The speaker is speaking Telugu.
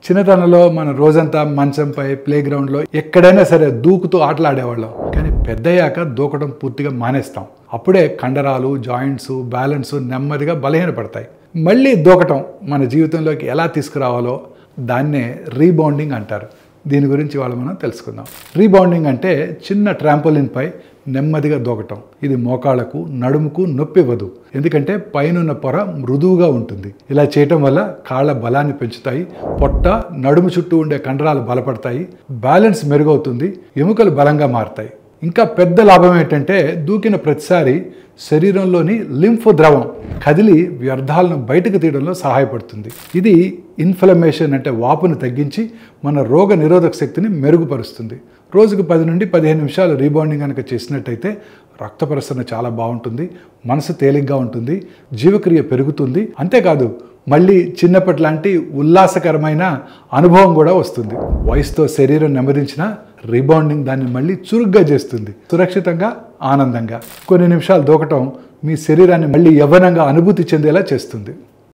చిన్నతనంలో మన రోజంతా మంచంపై ప్లేగ్రౌండ్లో ఎక్కడైనా సరే దూకుతూ ఆటలాడేవాళ్ళం. కానీ పెద్దయ్యాక దూకడం పూర్తిగా మానేస్తాం. అప్పుడే కండరాలు, జాయింట్స్, బ్యాలెన్స్ నెమ్మదిగా బలహీనపడతాయి. మళ్ళీ దూకటం మన జీవితంలోకి ఎలా తీసుకురావాలో దాన్నే రీబౌండింగ్ అంటారు. దీని గురించి ఇవాళ మనం తెలుసుకుందాం. రీబౌండింగ్ అంటే చిన్న ట్రాంపోలిన్పై నెమ్మదిగా దూకటం. ఇది మోకాళ్లకు, నడుముకు నొప్పి ఇవ్వదు. ఎందుకంటే పైనున్న పొర మృదువుగా ఉంటుంది. ఇలా చేయటం వల్ల కాళ్ళ బలాన్ని పెంచుతాయి, పొట్ట, నడుము చుట్టూ ఉండే కండరాలు బలపడతాయి, బ్యాలెన్స్ మెరుగవుతుంది, ఎముకలు బలంగా మారుతాయి. ఇంకా పెద్ద లాభం ఏంటంటే దూకిన ప్రతిసారి శరీరంలోని లింఫ్ ద్రవం కదిలి వ్యర్థాలను బయటకు తీయడంలో సహాయపడుతుంది. ఇది ఇన్ఫ్లమేషన్ అంటే వాపును తగ్గించి మన రోగ నిరోధక శక్తిని మెరుగుపరుస్తుంది. రోజుకు 10 నుండి 15 నిమిషాలు రీబౌండింగ్ కనుక చేసినట్టయితే రక్త ప్రసరణ చాలా బాగుంటుంది, మనసు తేలిగ్గా ఉంటుంది, జీవక్రియ పెరుగుతుంది. అంతేకాదు మళ్ళీ చిన్నప్పటి లాంటి ఉల్లాసకరమైన అనుభవం కూడా వస్తుంది. వయసుతో శరీరం నెమ్మదించిన రీబౌండింగ్ దాన్ని మళ్ళీ చురుగ్గా చేస్తుంది. సురక్షితంగా, ఆనందంగా కొన్ని నిమిషాలు దూకటం మీ శరీరాన్ని మళ్ళీ యవ్వనంగా అనుభూతి చెందేలా చేస్తుంది.